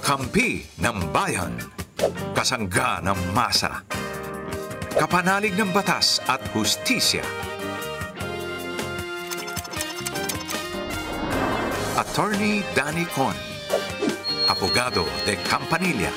Kakampi ng bayan, kasangga ng masa, kapanalig ng batas at hustisya. Attorney Danny Con, Abogado de Campanilla.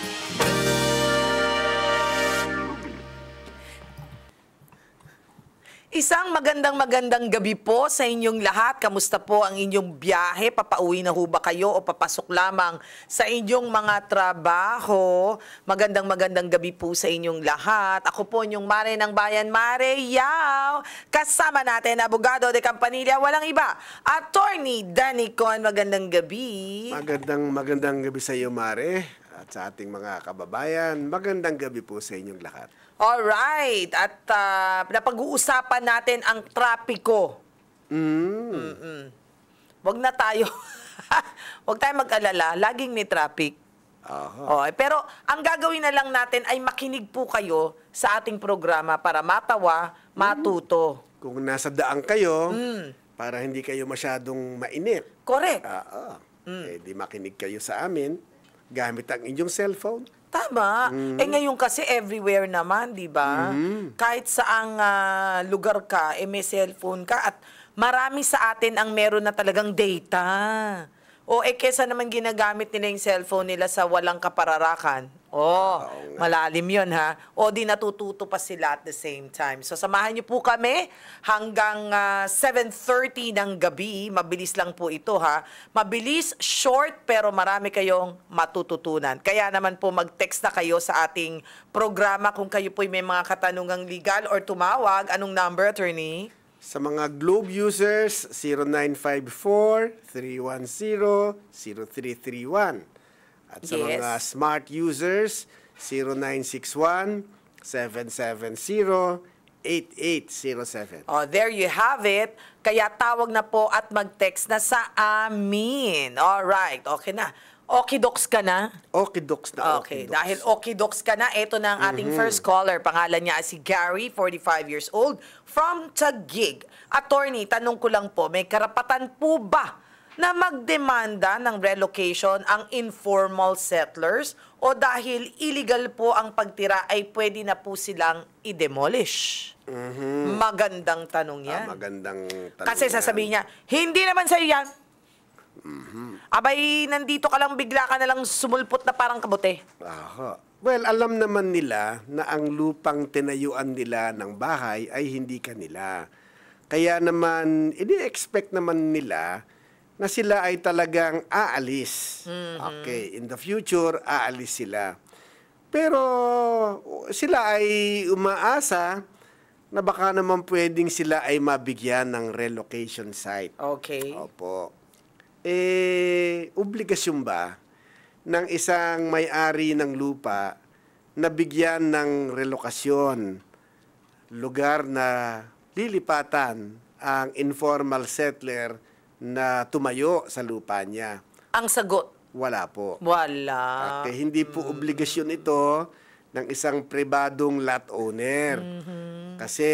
Isang magandang gabi po sa inyong lahat. Kamusta po ang inyong biyahe? Papauwi na ho ba kayo o papasok lamang sa inyong mga trabaho? Magandang gabi po sa inyong lahat. Ako po yung Mare ng Bayan, Mare Yao. Kasama natin, Abogado de Campanilla, walang iba, Attorney Danny Con. Magandang gabi. Magandang gabi sa iyo, Mare. At sa ating mga kababayan, magandang gabi po sa inyong lahat. Alright. At napag-uusapan natin ang trapiko. Wag na tayo. Wag tayo mag-alala. Laging may traffic. Okay. Pero ang gagawin na lang natin ay makinig po kayo sa ating programa para matawa, matuto. Kung nasa daan kayo, para hindi kayo masyadong mainit. Correct. Eh, di makinig kayo sa amin gamit ang inyong cellphone. Tama. Eh ngayon kasi everywhere naman, di ba? Kahit saang lugar ka, may cellphone ka at marami sa atin ang meron na talagang data. O kesa naman ginagamit nila yung cellphone nila sa walang kapararakan. Malalim yun ha. O di natututo pa sila at the same time. So samahan niyo po kami hanggang 7:30 ng gabi. Mabilis lang po ito ha. Mabilis, short, pero marami kayong matututunan. Kaya naman po mag-text na kayo sa ating programa kung kayo po may mga katanungang legal or tumawag. Anong number, attorney? Sa mga Globe users, 0954-310-0331. At sa mga Smart users, 0961-770-8807. There you have it. Kaya tawag na po at mag-text na sa amin. Alright, okay na. Okidoks ka na? Okidoks na. Okay, dahil okidoks ka na, ito na ang ating first caller. Pangalan niya si Gary, 45 years old, from Taguig. Attorney, tanong ko lang po, may karapatan po ba na magdemanda ng relocation ang informal settlers o dahil illegal po ang pagtira ay pwede na po silang i-demolish? Magandang tanong yan. Magandang tanong Kasi sasabihin niya, hindi naman sa'yo yan. Abay, nandito ka lang, bigla ka na lang sumulpot na parang kabote. Well, alam naman nila na ang lupang tinayuan nila ng bahay ay hindi kanila. Kaya naman, ini-expect naman nila na sila ay talagang aalis. Okay, in the future, aalis sila. Pero sila ay umaasa na baka naman pwedeng sila ay mabigyan ng relocation site. Okay. Opo. Obligasyon ba ng isang may-ari ng lupa na bigyan ng relokasyon, lugar na lilipatan ang informal settler na tumayo sa lupa niya? Ang sagot? Wala po. Wala. Okay, hindi po obligasyon ito ng isang pribadong lot owner. Kasi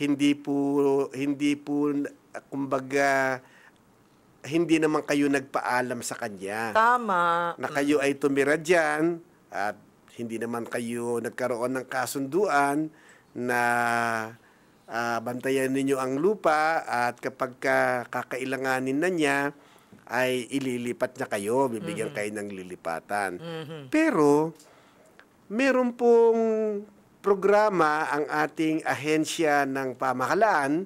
hindi po kumbaga, hindi naman kayo nagpaalam sa kanya. Tama. Na kayo ay tumira dyan at hindi naman kayo nagkaroon ng kasunduan na bantayan ninyo ang lupa at kapag kakailanganin na niya, ay ililipat niya kayo, bibigyan kayo ng lilipatan. Pero, meron pong programa ang ating ahensya ng pamahalaan,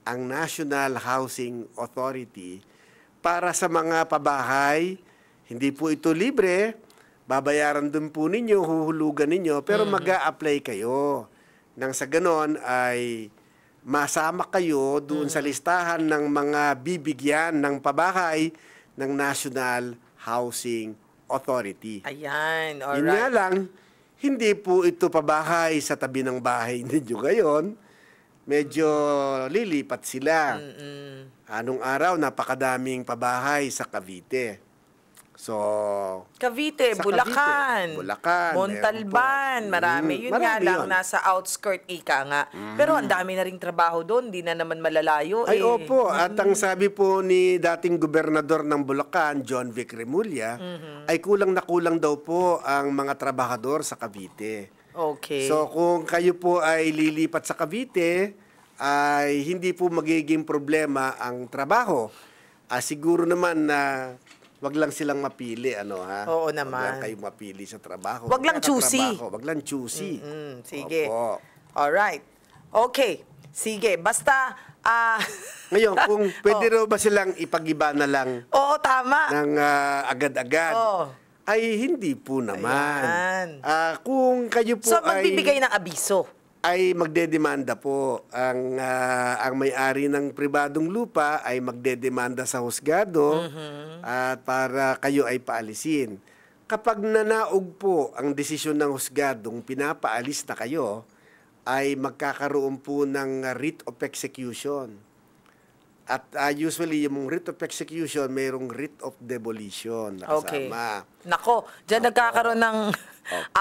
ang National Housing Authority, para sa mga pabahay. Hindi po ito libre, babayaran dun po ninyo, huhulugan ninyo, pero mag-a-apply kayo. Nang sa ganon ay masama kayo doon sa listahan ng mga bibigyan ng pabahay ng National Housing Authority. Ayan, alright. Yun nga lang, hindi po ito pabahay sa tabi ng bahay ninyo ngayon. Medyo lilipat sila. Anong araw, napakadaming pabahay sa Cavite. So, Cavite, sa Bulacan, Cavite, Bulacan, Montalban, meron po. marami. Yun nga Marami lang, yun. nasa outskirt ika nga. Pero ang dami na ring trabaho doon, di na naman malalayo Ay, eh. opo. At ang sabi po ni dating gobernador ng Bulacan, John Vic Remulla, ay kulang na kulang daw po ang mga trabahador sa Cavite. Okay. So, kung kayo po ay lilipat sa Cavite, ay hindi po magiging problema ang trabaho. Siguro naman na wag lang silang mapili, ano ha? Oo Wag naman. lang kayo mapili sa trabaho. Wag lang choosy. Wag lang choosy. Sige. Opo. Alright. Okay. Sige. Basta, Ngayon, kung pwede raw ba silang ipag-iba na lang oo, tama. ng agad-agad, Oo. ay hindi po naman. Ayan. Kung kayo po So, magbibigay ng abiso. ay magdedemanda po. Ang may-ari ng pribadong lupa ay magdedemanda sa husgado at para kayo ay paalisin. Kapag nanaog po ang desisyon ng husgadong pinapaalis na kayo, ay magkakaroon po ng writ of execution. At usually, yung writ of execution, mayroong writ of demolition na Okay. kasama. Nako, dyan nagkakaroon ng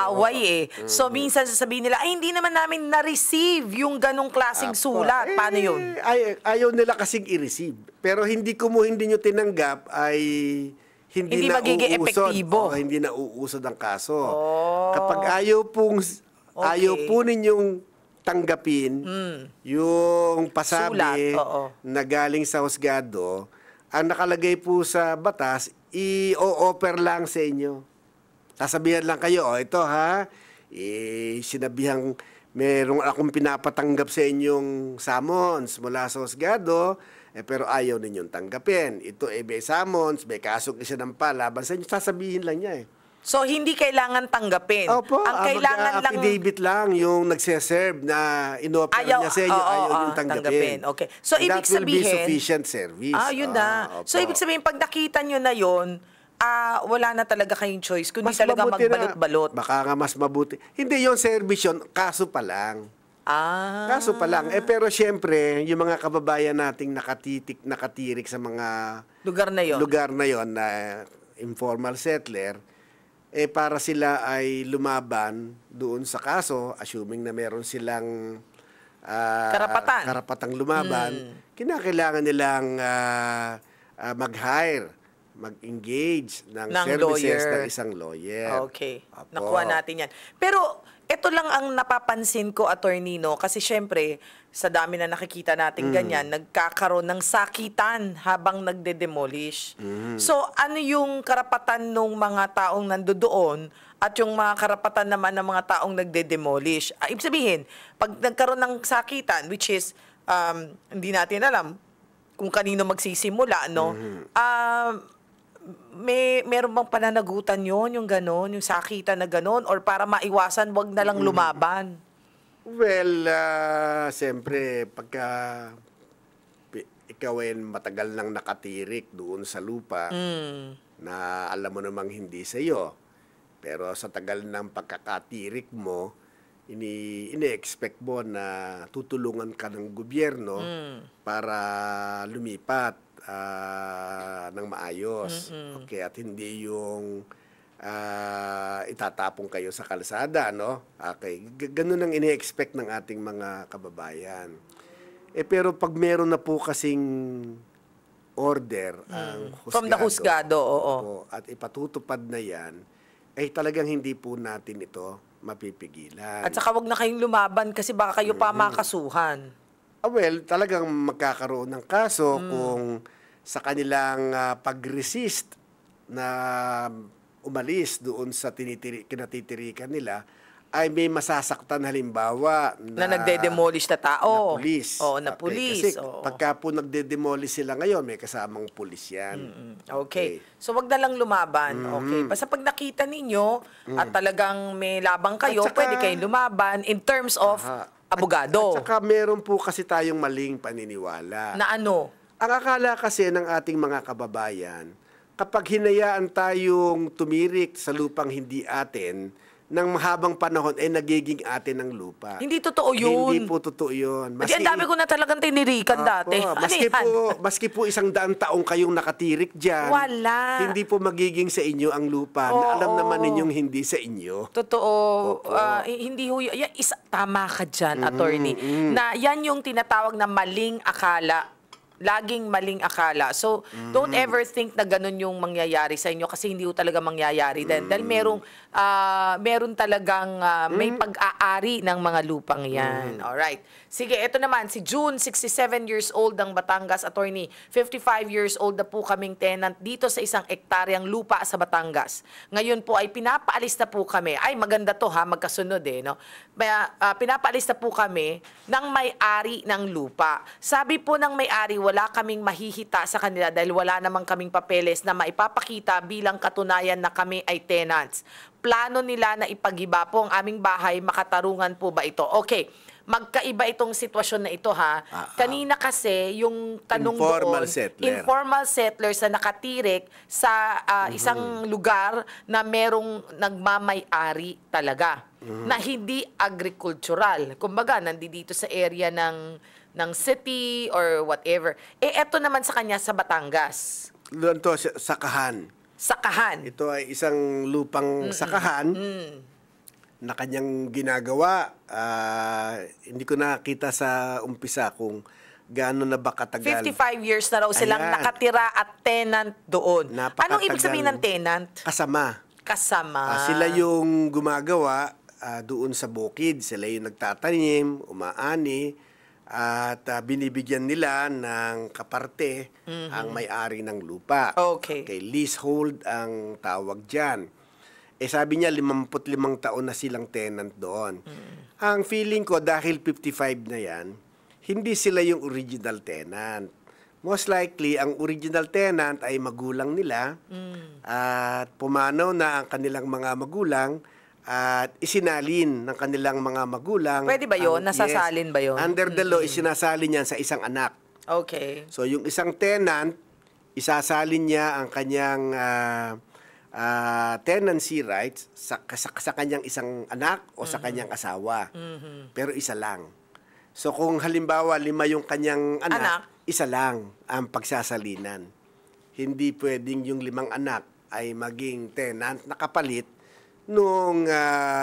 away eh. So, minsan sasabihin nila, ay, hindi naman namin na-receive yung ganong klaseng sulat. Paano yun? Ayaw nila kasing i-receive. Pero hindi nyo tinanggap ay hindi Hindi na magiging uusod. epektibo. Hindi na uusod ang kaso. Oh. Kapag ayaw po ninyong tanggapin yung pasabi Sulat, oo. na galing sa husgado, ang nakalagay po sa batas, i-o-offer lang sa inyo. Sasabihan lang kayo, ito ha, sinabihang merong akong pinapatanggap sa inyong summons mula sa husgado, pero ayaw ninyong tanggapin. Ito may summons, may kasong isa ng laban sa inyo, sasabihin lang niya So, hindi kailangan tanggapin. Opo, ang kailangan lang... affidavit lang yung nagseserve na inoffer niya sa inyo, ayaw yung tanggapin. Okay. So, And ibig that will be sabihin... sufficient service. yun na. Opo. So, ibig sabihin, pag nakita nyo na yun, wala na talaga kayong choice, kundi Mas talaga mabuti na- magbalot-balot. Baka nga mas mabuti. Hindi yung service yun, kaso pa lang. Kaso pa lang. Pero syempre, yung mga kababayan nating nakatirik sa mga Lugar na yun. na informal settler, para sila ay lumaban doon sa kaso, assuming na meron silang karapatang lumaban, kinakailangan nilang mag-hire, mag-engage ng services lawyer. ng isang lawyer. Okay. Opo. Nakuha natin yan. Pero, ito lang ang napapansin ko, Attorney, no? Kasi syempre, sa dami na nakikita natin ganyan, nagkakaroon ng sakitan habang nagde-demolish. So, ano yung karapatan ng mga taong nandoon at yung mga karapatan naman ng mga taong nagde-demolish? Ibig sabihin, pag nagkaroon ng sakitan, which is, hindi natin alam kung kanino magsisimula, no? Meron bang pananagutan yon yung gano'n, yung sakitan na gano'n, or para maiwasan, wag na lang lumaban? Well, siyempre, pagka ikaw ay matagal nang nakatirik doon sa lupa, na alam mo namang hindi sa iyo, pero sa tagal ng pagkakatirik mo, ini-expect mo na tutulungan ka ng gobyerno para lumipat ng maayos. Okay, at hindi yung itatapong kayo sa kalsada, no? Okay, ganun ang ini-expect ng ating mga kababayan. Pero pag meron na po kasing order ang husgado, From the husgado, oo. at ipatutupad na yan, ay talagang hindi po natin ito mapipigilan. At saka wag na kayong lumaban kasi baka kayo pa makasuhan. Well, talagang magkakaroon ng kaso kung sa kanilang pag-resist na umalis doon sa kinatitirikan nila, ay may masasaktan halimbawa Na nagde-demolish na tao. na pulis. Oo, na pulis. Kasi Oo. pagka po nagde-demolish sila ngayon, may kasamang pulis yan. Okay. So, wag na lang lumaban. Okay. Basta pag nakita ninyo at talagang may labang kayo, At saka- pwede kayong lumaban in terms of abogado. At saka meron po kasi tayong maling paniniwala. Na ano? Ang akala kasi ng ating mga kababayan, kapag hinayaan tayong tumirik sa lupang hindi atin, ng mahabang panahon ay nagiging atin ng lupa. Hindi totoo yun. Hindi po totoo yun. Hindi, ang dami ko na talagang tinirikan dati. Ano yan? Maski po 100 taong kayong nakatirik dyan, Wala. hindi po magiging sa inyo ang lupa na alam naman ninyong hindi sa inyo. Totoo. Hindi ho, tama ka dyan, attorney. Na yan yung tinatawag na maling akala. Laging maling akala. So, don't ever think na ganun yung mangyayari sa inyo kasi hindi ho talaga mangyayari din. Dahil meron talagang may pag-aari ng mga lupang yan. Alright. Sige, ito naman, si June, 67 years old ng Batangas, attorney. 55 years old na po kaming tenant dito sa isang ektaryang lupa sa Batangas. Ngayon po ay pinapaalis na po kami. Ay, maganda to ha, magkasunod no? Pinapaalis na po kami ng may-ari ng lupa. Sabi po ng may-ari, wala kaming mahihita sa kanila dahil wala namang kaming papeles na maipapakita bilang katunayan na kami ay tenants. Plano nila na ipag-iba po ang aming bahay, makatarungan po ba ito? Okay. Magkaiba itong sitwasyon na ito ha. Kanina kasi yung tanong informal settlers na nakatirik sa isang lugar na merong nagmamay-ari talaga na hindi agricultural. Kumbaga, nandito sa area ng city or whatever. Eto naman sa kanya sa Batangas. Doon to, sakahan. Sakahan. Ito ay isang lupang sakahan na kanyang ginagawa. Hindi ko nakita sa umpisa kung gaano na ba katagal. 55 years na raw silang nakatira at tenant doon. Anong ibig sabihin ng tenant? Kasama. Sila yung gumagawa doon sa bukid. Sila yung nagtatanim, umaani, at binibigyan nila ng kaparte ang may-ari ng lupa. Okay. Leasehold ang tawag dyan. Sabi niya, 55 taon na silang tenant doon. Ang feeling ko, dahil 55 na yan, hindi sila yung original tenant. Most likely, ang original tenant ay magulang nila at pumanaw na ang kanilang mga magulang at isinalin ng kanilang mga magulang. Pwede ba yun? Nasasalin ba yun? Under the law, isinasalin niyan sa isang anak. Okay. So, yung isang tenant, isasalin niya ang kanyang tenancy rights sa kanyang isang anak o sa kanyang asawa. Pero isa lang. So kung halimbawa 5 yung kanyang anak, isa lang ang pagsasalinan. Hindi pwedeng yung 5 anak ay maging tenant na kapalit nung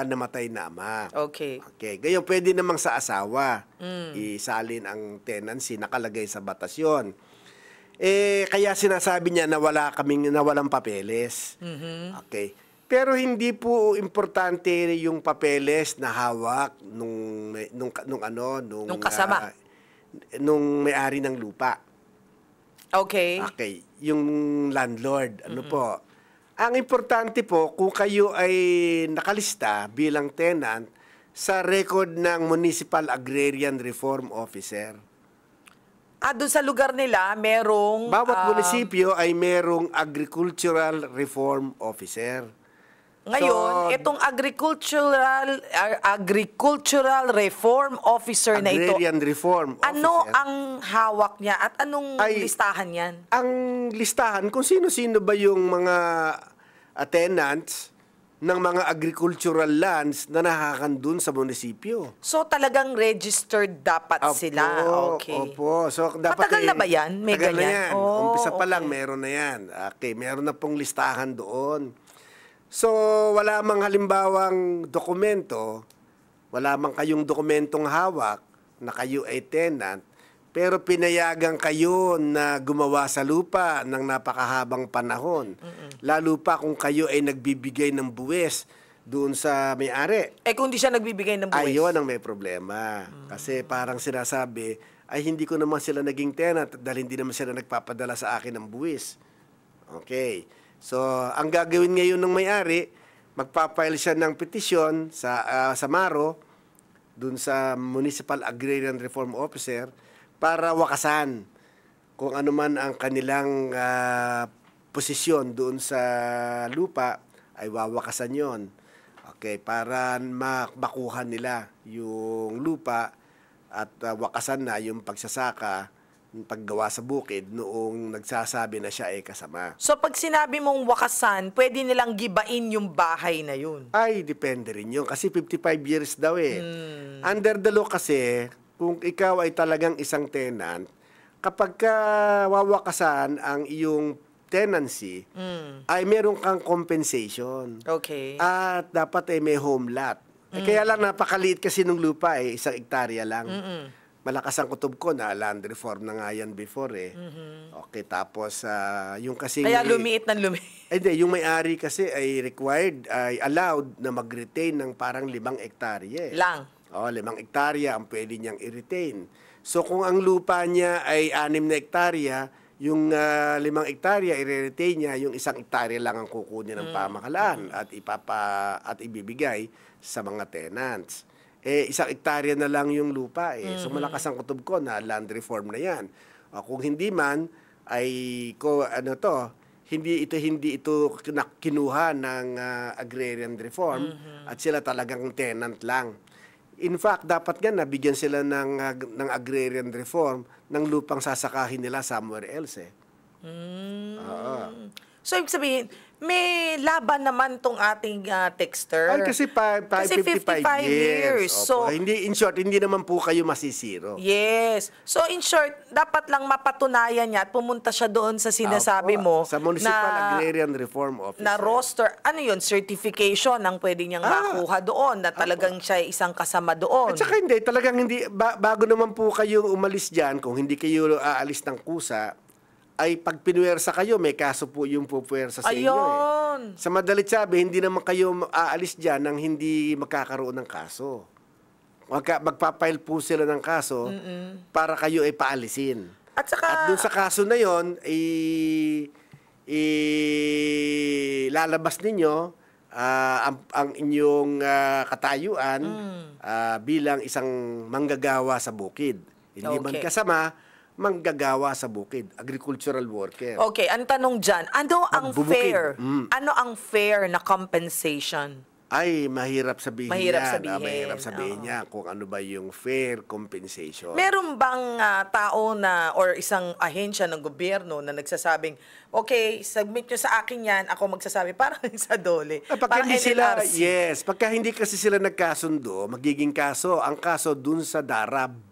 namatay na ama. Okay. Gayon pwede namang sa asawa isalin ang tenancy, nakalagay sa batas yun. Kaya sinasabi niya na walang papeles. Okay. Pero hindi po importante yung papeles na hawak nung kasama. Nung may-ari ng lupa. Okay. Okay. Yung landlord. Ano po? Ang importante po, kung kayo ay nakalista bilang tenant sa record ng Municipal Agrarian Reform Officer. Doon sa lugar nila, merong... Bawat munisipyo ay merong Agricultural Reform Officer. Ngayon, itong Agricultural Reform Officer na ito... Agrarian Reform Officer. Ano ang hawak niya at anong listahan yan? Ang listahan, kung sino-sino ba yung mga tenants ng mga agricultural lands na nakakandun sa munisipyo. So talagang registered dapat sila. Okay. Opo. So, dapat matagal na ba yan? May tagal ganyan? na yan. Umpisa pa lang, meron na yan. Okay, meron na pong listahan doon. So, wala mang halimbawang dokumento, wala mang kayong dokumentong hawak na kayo ay tenant, pero pinayagan kayo na gumawa sa lupa ng napakahabang panahon. Lalo pa kung kayo ay nagbibigay ng buwis doon sa may-ari. Kung di siya nagbibigay ng buwis? Ayun ang may problema. Kasi parang sinasabi, ay hindi ko naman sila naging tenant dahil hindi naman sila nagpapadala sa akin ng buwis. Okay. So, ang gagawin ngayon ng may-ari, magpapile siya ng petisyon sa MARO, doon sa Municipal Agrarian Reform Officer, para wakasan kung ano man ang kanilang posisyon doon sa lupa, ay wawakasan yon. Okay, para makuha nila yung lupa at wakasan na yung pagsasaka paggawa sa bukid noong nagsasabi na siya ay kasama. So pag sinabi mong wakasan, pwede nilang gibain yung bahay na yun. Ay, depende rin yun. Kasi 55 years daw eh. Under the law kasi, kung ikaw ay talagang isang tenant, kapag ka wawakasan ang iyong tenancy, ay meron kang compensation. Okay. At dapat ay may home lot. Kaya lang napakaliit kasi ng lupa eh, 1 hektarya lang. Malakas ang kutob ko na land reform na nga yan before eh. Okay, tapos yung kasi... Kaya lumiit ng lumiit. Hindi, yung may-ari kasi ay required, ay allowed na mag-retain ng parang 5 hektarya. Lang. 5 hektarya ang pwede niyang i-retain. So kung ang lupa niya ay 6 na hektarya, yung 5 hektarya i-retain niya, yung 1 hektarya lang ang kukunin ng pamahalaan at ibibigay sa mga tenants. 1 hektarya na lang yung lupa eh. So malakas ang kutob ko na land reform na yan. Kung hindi man ay hindi ito kinuha ng agrarian reform at sila talagang tenant lang. In fact, dapat nga nabigyan sila ng agrarian reform ng lupang sasakahin nila somewhere else eh. So, ibig sabihin, may laban naman tong ating texter. Ay, kasi 55 years. So, Opo. In short, hindi naman po kayo masisiro. yes. So, in short, dapat lang mapatunayan niya at pumunta siya doon sa sinasabi mo Sa Municipal Agrarian Reform Office. na roster, ano yun, certification ang pwede niyang makuha doon na talagang siya ay isang kasama doon. At saka hindi, talagang hindi, bago naman po kayo umalis dyan, kung hindi kayo aalis ng kusa, ay pag pinuwersa kayo, may kaso po yung pupuwersa sa inyo Ayun. eh. Sa madalit sabi, hindi naman kayo aalis dyan nang hindi magkakaroon ng kaso. Magpapile po sila ng kaso para kayo ay paalisin. At saka, At dun sa kaso na yon, lalabas ninyo ang inyong katayuan bilang isang manggagawa sa bukid. Hindi man Okay. kasama, manggagawa sa bukid, agricultural worker. okay, ang tanong dyan, ano ang Magbubukid. fair? Ano ang fair na compensation? Ay, mahirap sabihin Mahirap yan. sabihin, Mahirap sabihin oo. niya kung ano ba yung fair compensation. Meron bang tao na or isang ahensya ng gobyerno na nagsasabing, okay, submit nyo sa akin yan, ako magsasabi, parang sa dole. Pagka Parang hindi sila, NLRC. yes, pagka hindi kasi sila nagkasundo, magiging kaso, ang kaso dun sa DARAB.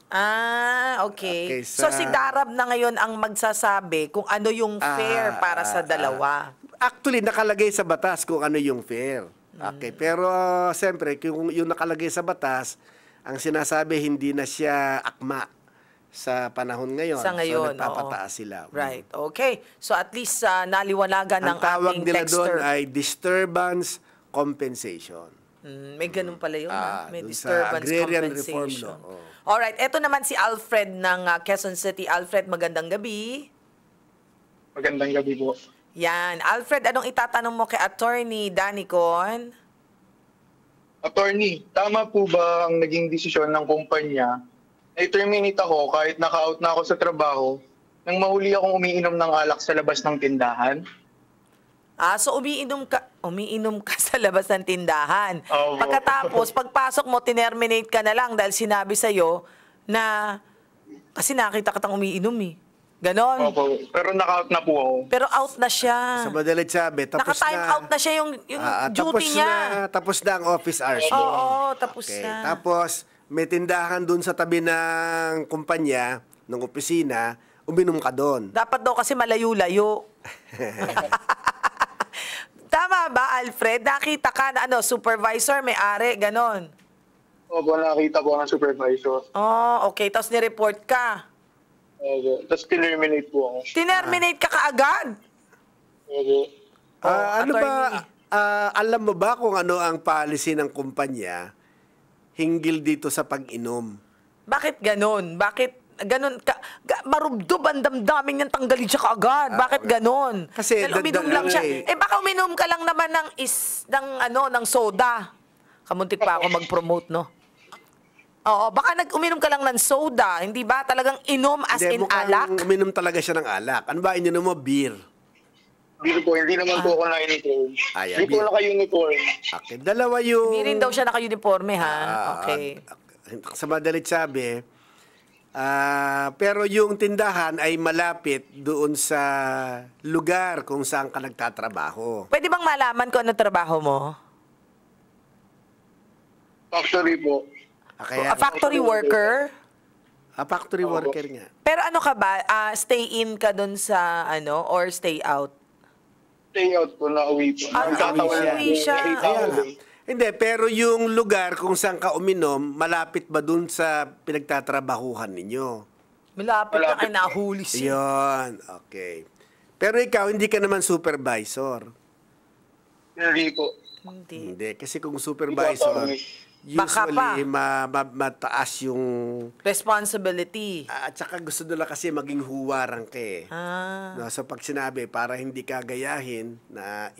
Okay. Okay, So si Darab na ngayon ang magsasabi kung ano yung fair para sa dalawa. Actually, nakalagay sa batas kung ano yung fair. Okay, pero siyempre, kung yung nakalagay sa batas, ang sinasabi hindi na siya akma sa panahon ngayon. Sa ngayon, so, nagpapataas sila. Right. Okay. So at least naliwanagan ng Ang tawag ating nila texter. doon ay disturbance compensation. May ganun pala yun. May dun disturbance sa agrarian reform compensation. law. Alright. Eto naman si Alfred ng Quezon City. Alfred, magandang gabi. Magandang gabi po. Yan. Alfred, anong itatanong mo kay Attorney Danny Con? Attorney, tama po ba ang naging desisyon ng kumpanya na i-terminate ako kahit naka-out na ako sa trabaho nang mahuli akong umiinom ng alak sa labas ng tindahan? So umiinom ka sa labas ng tindahan. Oo. Pagkatapos, pagpasok mo, tinerminate ka na lang dahil sinabi sa'yo na, kasi nakita kitang umiinom eh. Ganon. Opo, pero naka-out na po ako. Pero out na siya. Sa madalit sabi, tapos Naka-time na. out na siya yung duty niya. Tapos na ang office hours mo. Oo, tapos Okay. na. Tapos, may tindahan dun sa tabi ng kumpanya, ng opisina, uminom ka doon. Dapat daw kasi malayo-layo. Tama ba, Alfred? Nakita ka na supervisor, may-ari, ganon. Opo, nakita po ng supervisor. Oh, okay. Tapos nireport ka. Opo, tapos terminate po ako. Tinerminate ka kaagad. Opo. Ano ba, attorney. alam mo ba kung ano ang policy ng kumpanya hinggil dito sa pag-inom? Bakit ganon? Bakit ganon? Marubdob ang damdamin niyang tanggalin siya kaagad. Bakit ganon? Kasi dahil uminom lang siya. Baka uminom ka lang naman ng soda. Kamuntik pa ako mag-promote, no? Oo, baka uminom ka lang ng soda. Hindi ba talagang inom as Hindi, in mukhang alak? uminom talaga siya ng alak. Ano ba, ininom mo? Beer. Hindi po, hindi naman po ako na-uniform. Ay, Hindi po naka-uniform. Okay, dalawa yung... Hindi rin daw siya naka-uniforme, ha? Okay. Sa madalit sabi, Pero yung tindahan ay malapit doon sa lugar kung saan ka nagtatrabaho. Pwede bang malaman kung ano trabaho mo? Factory po. Kaya, Factory worker? factory worker nga. Pero ano ka ba? Stay in ka dun sa ano or stay out? Stay out po, nauwi po. Nauwi siya. Kaya nga. Hindi, pero yung lugar kung saan ka uminom, malapit ba dun sa pinagtatrabahuhan ninyo? Malapit na kayo nahuli siya. Yun, okay. Pero ikaw, hindi ka naman supervisor. Hindi po. Hindi. Hindi, kasi kung supervisor, Baka pa. usually mataas yung... Responsibility. At saka gusto nila kasi maging huwarang ka eh. No, so pag sinabi, para hindi ka gayahin na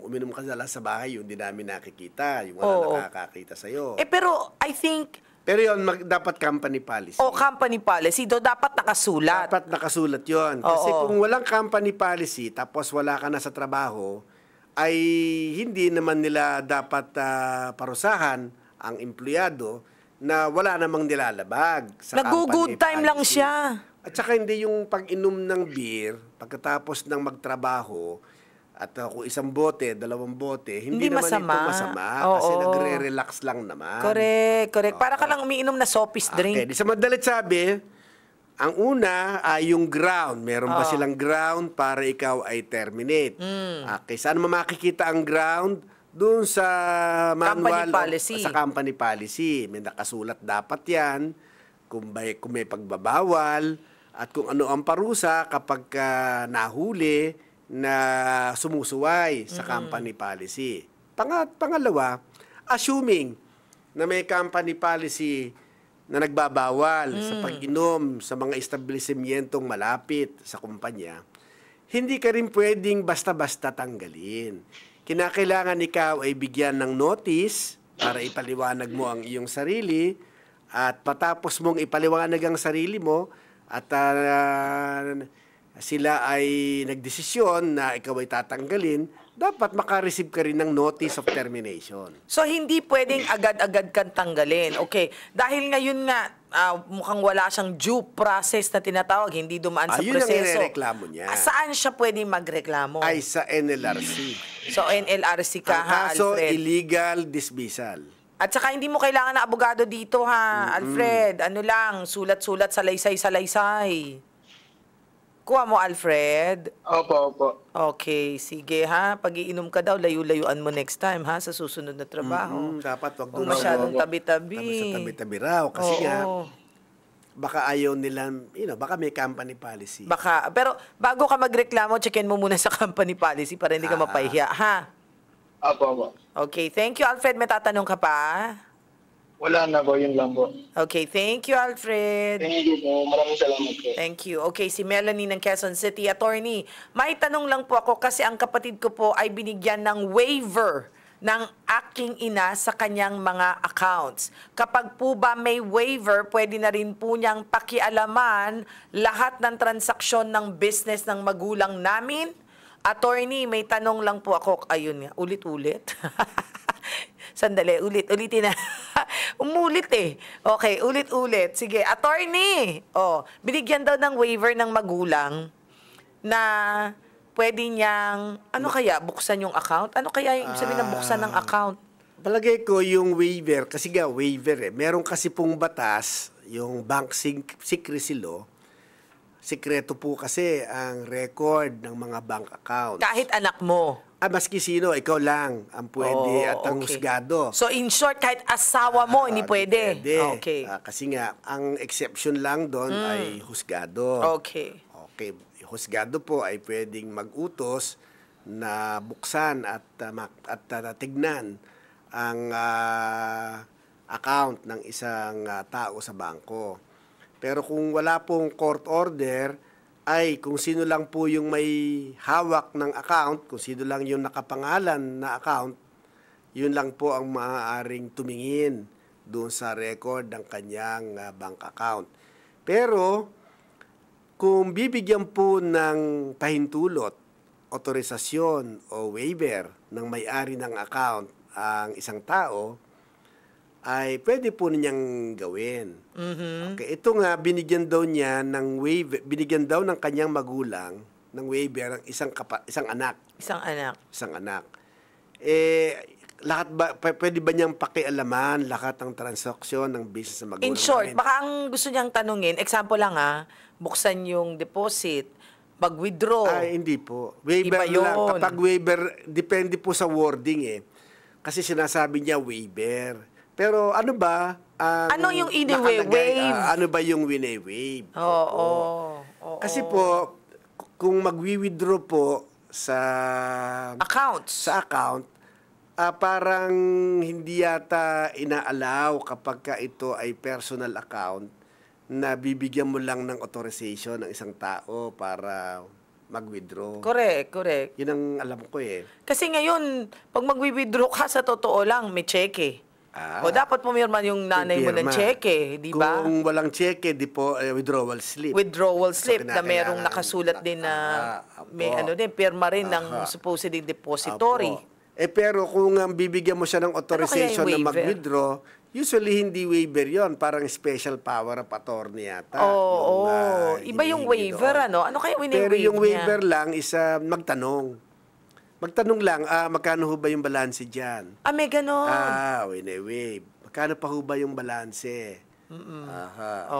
uminom ka sa bahay, yung di namin nakikita, yung wala nakakakita sa'yo. Pero I think... Pero yun, dapat company policy. company policy. Dapat nakasulat. Dapat nakasulat yun. Kasi kung walang company policy, tapos wala ka na sa trabaho, ay hindi naman nila dapat parusahan ang empleyado na wala namang nilalabag sa Nag-good time lang siya. At saka hindi yung pag-inom ng beer, pagkatapos ng magtrabaho, at kung isang bote, 2 bote, hindi naman masama. ito masama. Kasi nagre-relax lang naman. Correct. Para ka lang umiinom na sopis drink. Okay, di sa madalit sabi, ang una ay yung ground. Meron ba silang ground para ikaw ay terminate? Okay, saan mo makikita ang ground? Doon sa manual Company policy. Sa company policy. May nakasulat dapat yan kung may pagbabawal at kung ano ang parusa kapag nahuli na sumusuway sa company policy. Pangalawa, assuming na may company policy na nagbabawal sa pag-inom sa mga establishmentong malapit sa kumpanya, hindi ka rin pwedeng basta-basta tanggalin. Kinakailangan ikaw ay bigyan ng notice para ipaliwanag mo ang iyong sarili at patapos mong ipaliwanag ang sarili mo at sila ay nagdesisyon na ikaw ay tatanggalin, dapat makareceive ka rin ng notice of termination. So, hindi pwedeng agad-agad kang tanggalin. Okay. Dahil ngayon nga, mukhang wala siyang due process na tinatawag, hindi dumaan sa yun proseso. Yun ang irereklamo niya. Saan siya pwedeng magreklamo? Ay sa NLRC. So, NLRC ka, Ang ha, kaso, Alfred? illegal dismissal. At saka hindi mo kailangan na abogado dito, ha, Alfred. Ano lang, sulat-sulat, salaysay-salaysay. Kuha mo, Alfred. Opo. Okay, sige ha. Pag-iinom ka daw, layo-layuan mo next time ha, sa susunod na trabaho. Dapat wag Kung doon masyadong sa tabi-tabi. tabi-tabi raw. Kasi Oo. nga, baka ayaw nila, baka may company policy. Baka, pero bago ka magreklamo, checkin mo muna sa company policy para hindi ka mapahiya, ha? Opo. Okay, thank you, Alfred. May tatanong ka pa? Wala na po, yun lang po. Okay, thank you, Alfred. Thank you po. Maraming salamat po. Thank you. Okay, si Melanie ng Quezon City. Attorney, may tanong lang po ako kasi ang kapatid ko po ay binigyan ng waiver ng aking ina sa kanyang mga accounts. Kapag po ba may waiver, pwede na rin po niyang pakialaman lahat ng transaksyon ng business ng magulang namin? Attorney, may tanong lang po ako. Ayun nga, ulit-ulit. Sandali, ulitin na. Umulit eh. Okay, ulit-ulit. Sige, attorney. Binigyan daw ng waiver ng magulang na pwede niyang, buksan yung account? Ano kaya yung sabihin ng buksan ng account? Palagay ko yung waiver, kasi waiver meron kasi pong batas, yung bank secrecy law. Sikreto po kasi ang record ng mga bank accounts. Kahit anak mo. Maski sino, ikaw lang ang pwede at ang husgado. So in short, kahit asawa mo, hindi pwede? Okay. Kasi nga, ang exception lang doon ay husgado. Okay. Husgado po ay pwedeng mag-utos na buksan at tignan ang account ng isang tao sa bangko. Pero kung wala pong court order, ay kung sino lang po yung may hawak ng account, kung sino lang yung nakapangalan na account, yun lang po ang maaaring tumingin doon sa record ng kanyang bank account. Pero kung bibigyan po ng pahintulot, otorisasyon o waiver ng may-ari ng account ang isang tao, ay pwede po niyang gawin. Okay, ito nga binigyan daw niya ng waiver, binigyan daw ng kanyang magulang ng waiver ng isang anak. Isang anak. Lahat ba pwede ba niyang pakialaman lahat ng transaksyon ng business ng magulang? In short, namin? baka ang gusto niyang tanungin, example lang buksan yung deposit, mag-withdraw. Hindi po. Waiver Iba yun. lang. Kapag waiver, depende po sa wording Kasi sinasabi niya waiver. Pero ano ba? Ano yung nakalagay, wave? ano ba yung wine-wave? Oo. Kasi po, kung magwi-withdraw po sa account, parang hindi yata inaalaw kapag ka ito ay personal account na bibigyan mo lang ng authorization ng isang tao para mag-withdraw. Correct. Yun ang alam ko Kasi ngayon, pag mag-withdraw ka, sa totoo lang, may cheque. O dapat pumirma yung nanay mo ng cheque, di ba? Kung walang cheque, di po withdrawal slip. Withdrawal slip na merong kinakailangan- nakasulat din na may pirma rin ng supposedly depository. Pero kung bibigyan mo siya ng authorization Ano kaya yung na waiver? mag-withdraw, usually hindi waiver yon, parang special power of attorney yata. Iba yung hinihingi waiver, doon. Ano kaya Pero wini-waive yung waiver lang is magtanong. Magtanong lang, magkano ho ba yung balanse dyan? may ganon. Wini-waive. Magkano pa ho ba yung balanse?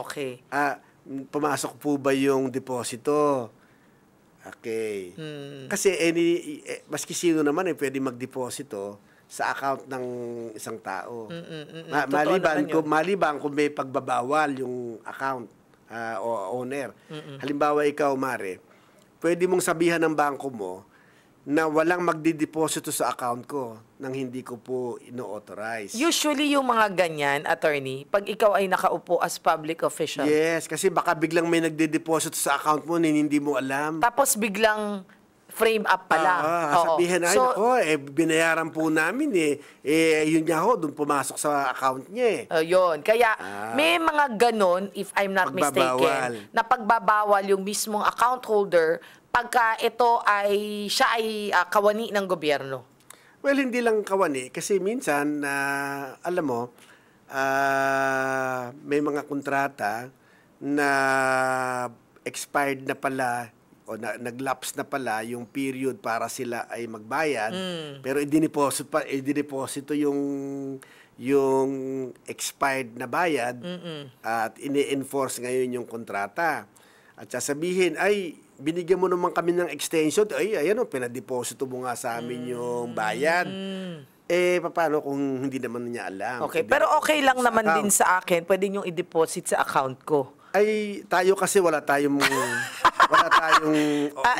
Okay. Pumasok po ba yung deposito? Okay. Kasi maski sino naman pwede magdeposito sa account ng isang tao. Maliban kung may pagbabawal yung account o owner. Halimbawa ikaw, Mare, pwede mong sabihan ng bangko mo na walang magdideposito sa account ko nang hindi ko po ino-authorize. Usually yung mga ganyan, attorney, pag ikaw ay nakaupo as public official. Yes, kasi baka biglang may nagdideposito sa account mo na hindi mo alam. Tapos biglang frame up pala. Sabihin na, binayaran po namin yun nga ho, doon pumasok sa account niya yun. Kaya may mga ganon, if I'm not mistaken, na pagbabawal yung mismong account holder pagka ito siya ay kawani ng gobyerno. Well, hindi lang kawani. Kasi minsan, alam mo, may mga kontrata na expired na pala o nag-lapse na pala yung period para sila ay magbayad. Pero idineposito yung expired na bayad at ini-enforce ngayon yung kontrata. At sasabihin, binigyan mo naman kami ng extension. Ayan pinadeposito mo nga sa amin yung bayad. Paano kung hindi naman niya alam? Okay, pero okay lang naman din sa akin. Pwede niyong i-deposit sa account ko. Tayo kasi wala tayong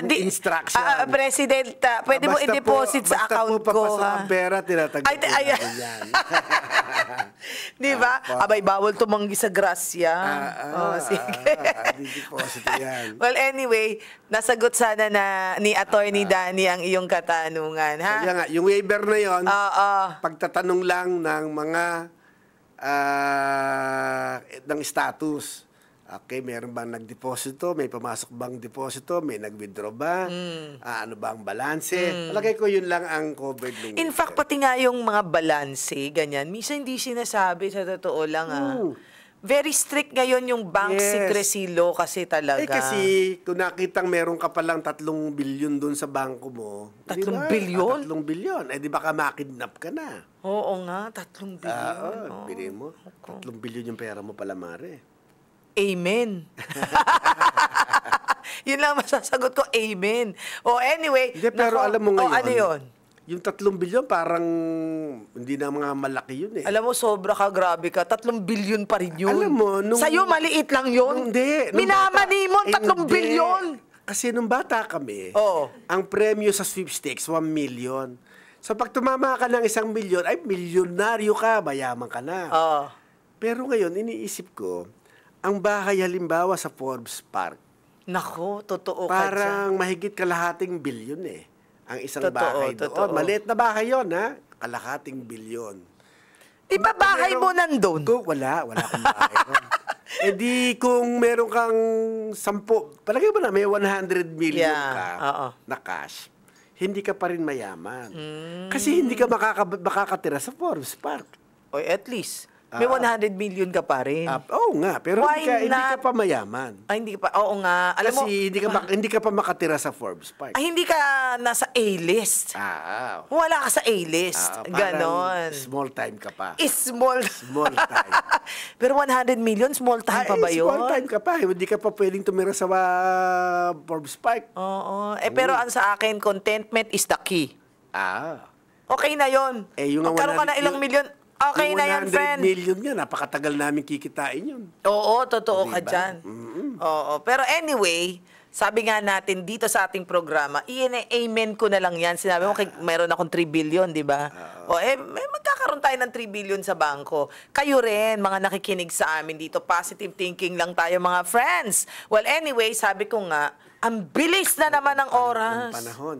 instruction. President, pwede mo i-deposit sa account ko. Basta po papasok ang pera, tinatagyan po natin yan. Di ba? Bawal tumanggi sa grasya. Sige. Di-deposit yan. Well, anyway, nasagot sana ni Attorney Danny ang iyong katanungan. Kaya nga, yung waiver na yon, pagtatanong lang ng mga ng status. Okay, meron bang nagdeposito? May pumasok bang deposito? May nag-withdraw ba? Ano ba ang balanse? Palagay ko yun lang ang covered ng In fact, pati nga yung mga balanse, ganyan, minsan hindi sinasabi, sa totoo lang Very strict ngayon yung bank secrecy law kasi talaga. Kasi kung nakitang meron ka palang 3 bilyon dun sa bangko mo. 3 bilyon? 3 bilyon. Di baka makidnap ka na. Oo nga, 3 bilyon. Bilhin mo. 3 bilyon yung pera mo pala, Mare. Amen. Yun lang masasagot ko, amen. Anyway. Pero alam mo ngayon, ano yun? Yung 3 bilyon parang hindi na mga malaki yun Alam mo, sobra ka, grabe ka. 3 bilyon pa rin yun. Alam mo, sa'yo, maliit lang yun. Hindi. Minamani mo 3 bilyon. Kasi nung bata kami, ang premyo sa sweepstakes, 1 million. So pag tumama ka ng 1 milyon, milyonaryo ka, mayaman ka na. Pero ngayon, iniisip ko, ang bahay halimbawa sa Forbes Park. Nako, totoo ka parang mahigit kalahating bilyon ang isang bahay doon. Maliit na bahay yun, kalahating bilyon. Iba bahay mo nandun? Wala akong bahay doon. Di kung meron kang 10, palagay mo na may 100 million ka na cash, hindi ka pa rin mayaman. Kasi hindi ka makakatira sa Forbes Park. At least. May 100 million ka pa rin. Oo nga, pero Why hindi ka not? pa mayaman. Ay, hindi ka pa. Oo nga. Alam mo, Kasi hindi ka pa makatira sa Forbes Park. ay, hindi ka nasa A-list. Wala ka sa A-list. Parang Ganon. small time ka pa. Small. Small time. Pero 100 million, small time pa ba yun? Small time ka pa. Hindi ka pa pwedeng tumira sa Forbes Park. Oo. Pero ang sa akin, contentment is the key. Okay na yun. Yung Magkaroon ka na ilang milyon. Okay yung na yan, 100 friend. million nga, napakatagal namin kikitain yun. Oo, totoo ka Diba? dyan. Oo. Pero anyway, sabi nga natin dito sa ating programa, amen ko na lang yan. Sinabi mo, mayroon akong 3 billion, di ba? Magkakaroon tayo ng 3 billion sa bangko. Kayo rin, mga nakikinig sa amin dito, positive thinking lang tayo, mga friends. Well, anyway, sabi ko nga, ang bilis na naman ng oras. Ang panahon.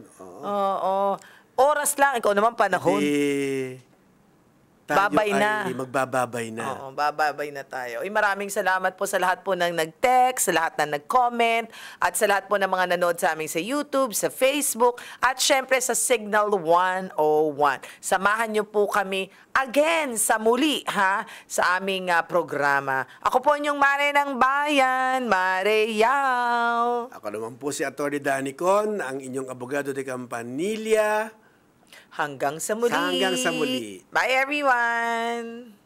Oo. Oras lang, ikaw naman panahon. Tayo Babay na. ay magbababay na. Oo, bababay na tayo. Maraming salamat po sa lahat po ng nag-text, sa lahat na nag-comment, at sa lahat po ng mga nanood sa amin sa YouTube, sa Facebook, at syempre sa Signal 101. Samahan niyo po kami again sa muli, sa aming programa. Ako po inyong Mare ng Bayan, Mare Yao. Ako naman po si Atty. Danny Con, ang inyong abogado de Campanilla. Hanggang sa muli. Hanggang sa muli. Bye everyone.